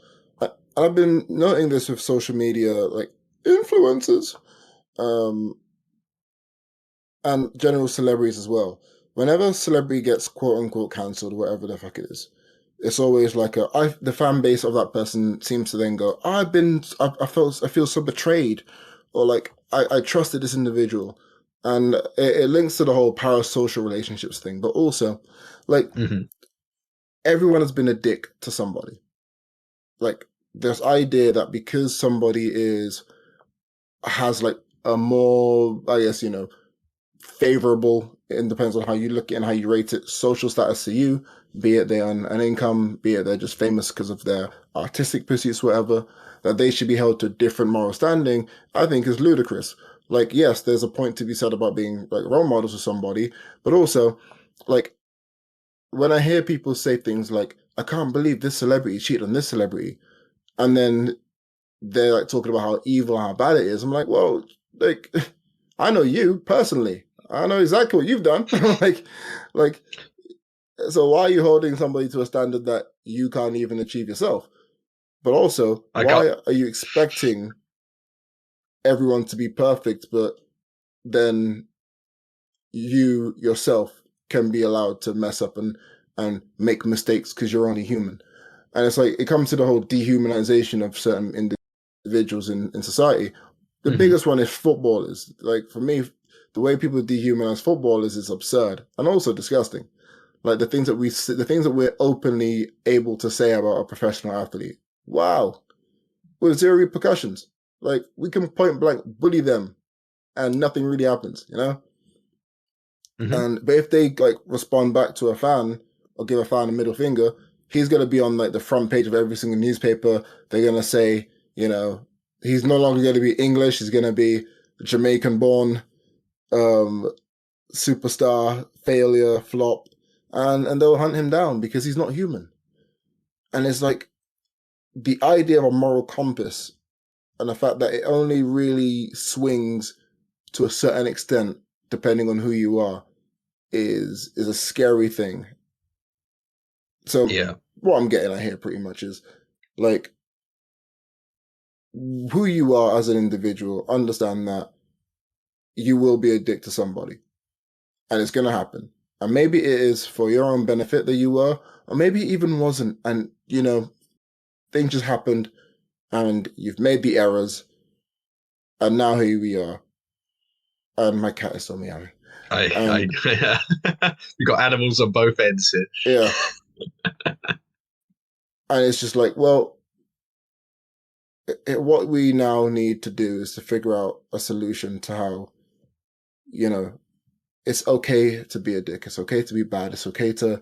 I've been noting this with social media, like influencers, um, and general celebrities as well. Whenever a celebrity gets quote unquote cancelled, whatever the fuck it is, it's always like the fan base of that person seems to then go, I feel so betrayed, or like I trusted this individual, and it links to the whole parasocial relationships thing, but also like Hmm. everyone has been a dick to somebody. Like this idea that because somebody is has like a more, I guess, favorable, it depends on how you look at it and how you rate it, social status to you, be it they earn an income, be it they're just famous because of their artistic pursuits, whatever, that they should be held to a different moral standing, I think is ludicrous. Like, yes, there's a point to be said about being like role models for somebody, but also, like, when I hear people say things like, I can't believe this celebrity cheated on this celebrity, and then they're like talking about how evil and how bad it is. I'm like, well, like I know you personally. I know exactly what you've done. like, like, so why are you holding somebody to a standard that you can't even achieve yourself? But also, I got. why are you expecting everyone to be perfect, but then you yourself can be allowed to mess up and make mistakes because you're only human? And it's like it comes to the whole dehumanization of certain individuals in society. The Mhm. biggest one is footballers. Like for me, the way people dehumanize footballers is absurd and also disgusting. Like the things that we're openly able to say about a professional athlete. Wow, with zero repercussions. Like we can point blank bully them and nothing really happens, you know. Mhm. And but if they like respond back to a fan or give a fan a middle finger, he's gonna be on like the front page of every single newspaper. They're gonna say, he's no longer gonna be English. He's gonna be Jamaican born, um, superstar, failure, flop, and they'll hunt him down because he's not human. And it's like the idea of a moral compass and the fact that it only really swings to a certain extent depending on who you are is a scary thing. So Yeah. what I'm getting at here pretty much is like who you are as an individual, understand that you will be a dick to somebody and it's going to happen. And maybe it is for your own benefit that you were, or maybe it even wasn't. And, things just happened and you've made the errors and now here we are. And my cat is still meowing. I And we got animals on both ends here. yeah, and it's just like, well, what we now need to do is to figure out a solution to how, you know, it's okay to be a dick. It's okay to be bad. It's okay to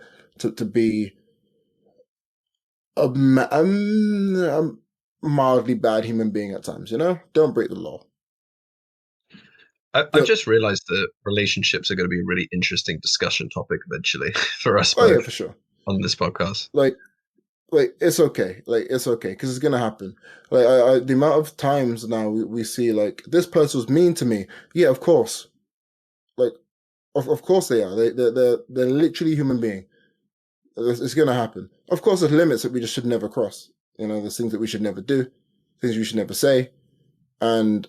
be a mildly bad human being at times. Don't break the law. I've But just realized that relationships are going to be a really interesting discussion topic eventually for us oh yeah, both for sure. on this podcast. Like it's okay. Like it's okay because it's gonna happen. Like the amount of times now we see like this person was mean to me. Yeah, of course. Like of course they are. They're literally human being. It's gonna happen. Of course, there's limits that we just should never cross. There's things that we should never do, things we should never say, and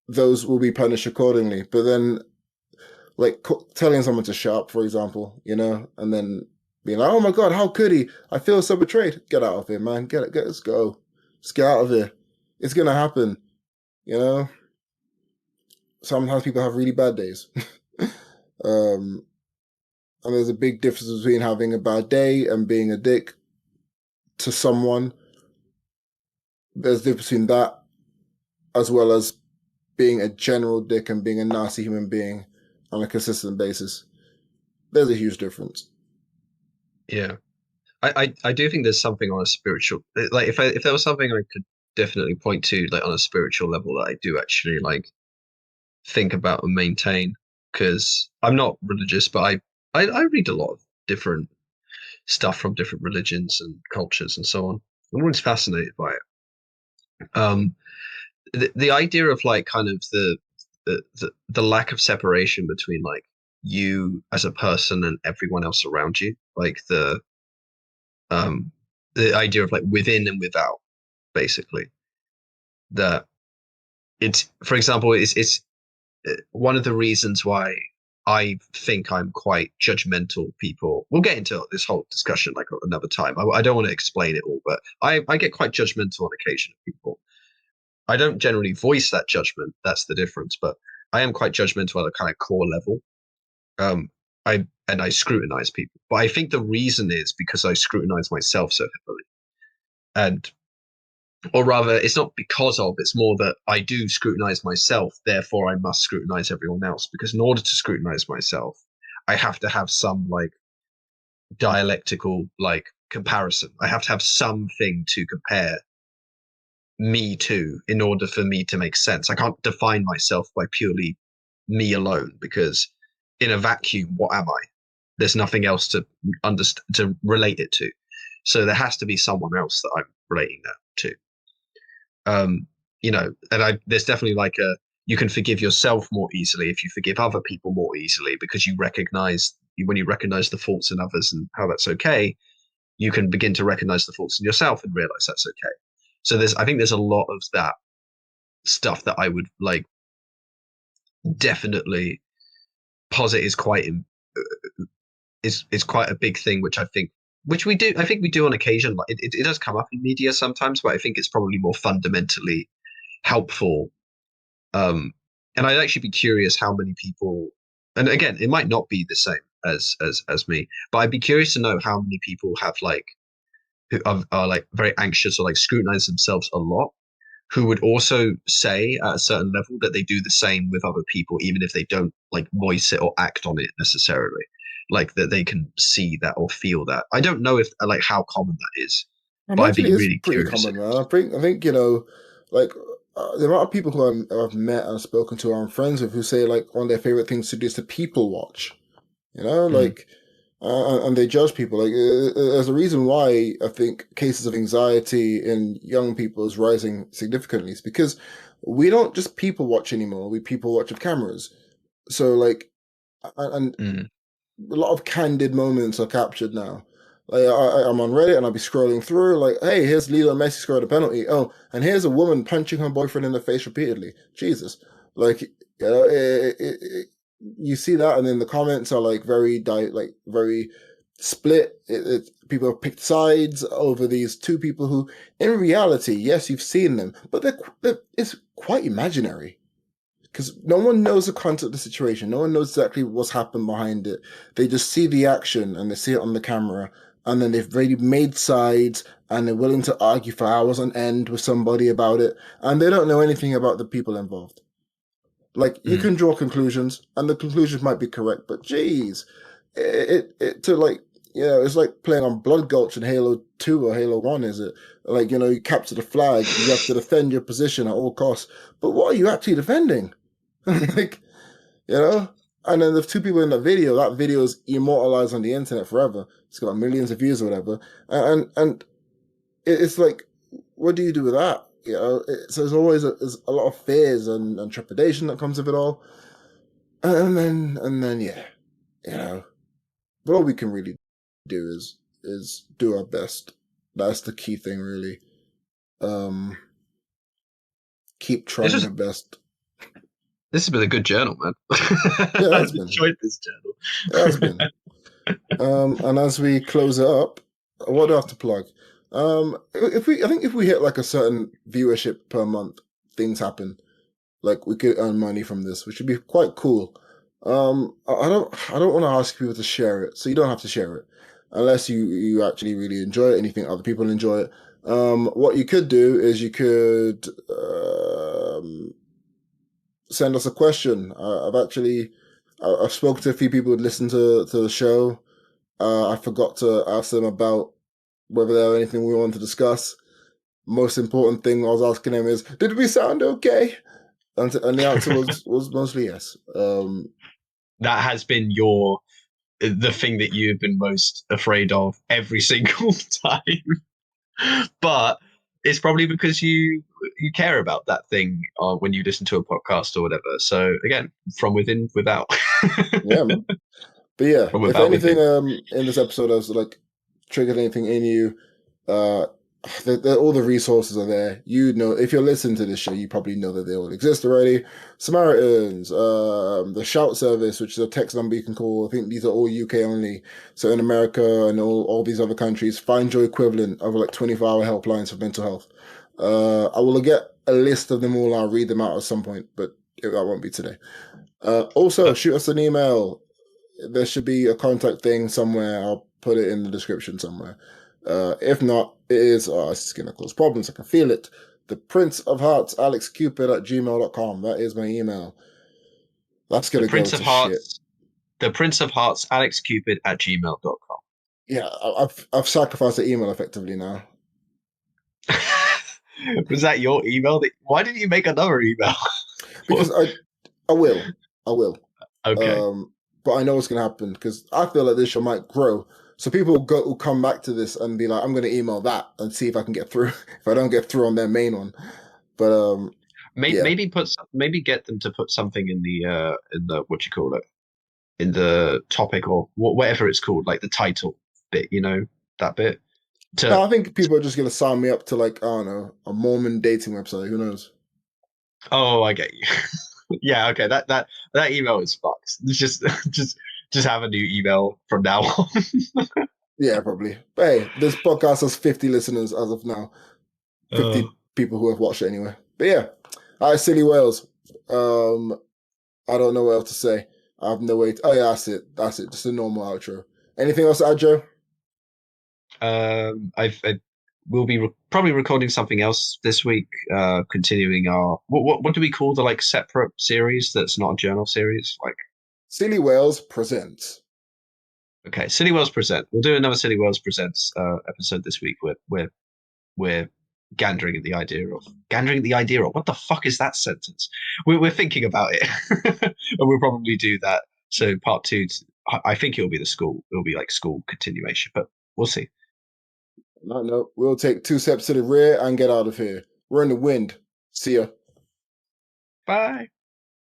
those will be punished accordingly. But then, like telling someone to shut up, for example, and then being like, "Oh my god, how could he? I feel so betrayed." Get out of here, man. Let's go. Let's get out of here. It's gonna happen. You know. Sometimes people have really bad days. um, and there's a big difference between having a bad day and being a dick to someone. There's a difference between that as well as being a general dick and being a nasty human being on a consistent basis. There's a huge difference. Yeah. I do think there's something on a spiritual, like if there was something I could definitely point to like on a spiritual level that I do actually like think about and maintain, because I'm not religious, but I read a lot of different stuff from different religions and cultures and so on. I'm always fascinated by it. Um, the idea of like kind of the lack of separation between like you as a person and everyone else around you, like um the idea of like within and without, basically. That it's, for example, it's one of the reasons why. I think I'm quite judgmental people. We'll get into this whole discussion like another time. I don't want to explain it all, but I get quite judgmental on occasion of people. I don't generally voice that judgment. That's the difference. But I am quite judgmental at a kind of core level. Um, I scrutinize people, but I think the reason is because I scrutinize myself so heavily, and or rather, it's not because of. It's more that I do scrutinize myself. Therefore, I must scrutinize everyone else because in order to scrutinize myself, I have to have some like dialectical like comparison. I have to have something to compare me to in order for me to make sense. I can't define myself by purely me alone because in a vacuum, what am I? There's nothing else to understand to relate it to. So there has to be someone else that I'm relating that to. Um, and there's definitely like a you can forgive yourself more easily if you forgive other people more easily because you recognize when you recognize the faults in others and how that's okay, you can begin to recognize the faults in yourself and realize that's okay. So I think there's a lot of that stuff that I would like definitely posit is is quite a big thing, which we do. I think we do on occasion. Like it does come up in media sometimes, but I think it's probably more fundamentally helpful. And I'd actually be curious how many people, and again, it might not be the same as me, but I'd be curious to know how many people have like who are like very anxious or like scrutinize themselves a lot who would also say at a certain level that they do the same with other people, even if they don't like voice it or act on it necessarily. Like that they can see that or feel that. I don't know if like how common that is, but I'd Imagine be it is really pretty curious if common, it man. was. I think like the amount of people I've met and spoken to, I'm friends with, who say like one of their favorite things to do is to people watch. You know, Mm, like, and they judge people. Like, there's a reason why I think cases of anxiety in young people is rising significantly. It's because we don't just people watch anymore. We people watch with cameras. So, like, and mm, a lot of candid moments are captured now. Like I'm on Reddit and I'll be scrolling through, like, hey, here's Lilo Messi scored a penalty. Oh, and here's a woman punching her boyfriend in the face repeatedly. Jesus, like, you see that, and then the comments are like very split. People have picked sides over these two people who, in reality, yes, you've seen them, but it's quite imaginary because no one knows the context of the situation. No one knows exactly what's happened behind it. They just see the action and they see it on the camera, and then they've already made sides and they're willing to argue for hours on end with somebody about it, and they don't know anything about the people involved. Like you mm. can draw conclusions, and the conclusions might be correct, but geez, it to like it's like playing on Blood Gulch in Halo 2 or Halo 1, is it? Like you capture the flag, you have to defend your position at all costs. But what are you actually defending? Like, you know? And then the two people in that video is immortalized on the internet forever. It's got millions of views or whatever. And it's like, what do you do with that? So there's always there's a lot of fears and trepidation that comes with it all. And then yeah, you know. But all we can really do is do our best. That's the key thing really. Um keep This trying was our best. this has been a good journal, man. Yeah, it I've has been. enjoyed this journal. It has been. And as we close it up, what do I have to plug? I think if we hit like a certain viewership per month, things happen. Like we could earn money from this, which would be quite cool. I don't want to ask people to share it, so you don't have to share it unless you actually really enjoy it and you think other people enjoy it. What you could do is you could send us a question. I've spoken to a few people who listen to the show. I forgot to ask them about whether there was anything we wanted to discuss. Most important thing I was asking them is, did we sound okay? And the answer was mostly yes. That has been the thing that you've been most afraid of every single time. But it's probably because you care about that thing when you listen to a podcast or whatever. So again, from within, without, Yeah, man. But yeah, from if without anything, within. in this episode has like triggered anything in you, uh, all the resources are there. You know, if you're listening to this show, you probably know that they all exist already. Samaritans, the Shout service, which is a text number you can call. I think these are all UK only. So in America and all these other countries, find your equivalent of like 24-hour helplines for mental health. I will get a list of them all. I'll read them out at some point, but that won't be today. Also, Uh, shoot us an email. There should be a contact thing somewhere. I'll put it in the description somewhere. If not, it is, this is going to cause problems. I can feel it. The Prince of Hearts, alexcupid@gmail.com. That is my email. That's going the to go Prince of to shit. Hearts, the Prince of Hearts, alexcupid@gmail.com. Yeah, I've sacrificed the email effectively now. Was that your email? Why didn't you make another email? Because I will. I will. Okay. Um, but I know what's going to happen because I feel like this show might grow. So people will come back to this and be like, I'm going to email that and see if I can get through. If I don't get through on their main one. But yeah. Maybe get them to put something in the what you call it, in the topic or whatever it's called, like the title bit, that bit. No, To I think people are just going to sign me up to like, I don't know, a Mormon dating website. Who knows? Oh, I get you. Yeah, okay. That email is fucked. It's just just have a new email from now on. Yeah, probably. But hey, this podcast has 50 listeners as of now. Uh, 50 people who have watched it anyway. But yeah. All right, Silly Whales. Um, I don't know what else to say. I have no way. Oh yeah, that's it. That's it. Just a normal outro. Anything else to add, Joe? I will be probably recording something else this week. Continuing our what do we call the like separate series that's not a journal series? Like, Silly Whales presents. okay, City Wales present. We'll do another City Wales presents episode this week. We're gandering the idea of what the fuck is that sentence? We're thinking about it, and we'll probably do that. So part two, I think it'll be the school. It'll be like school continuation, but we'll see. No, no. We'll take 2 steps to the rear and get out of here. We're in the wind. See ya. Bye.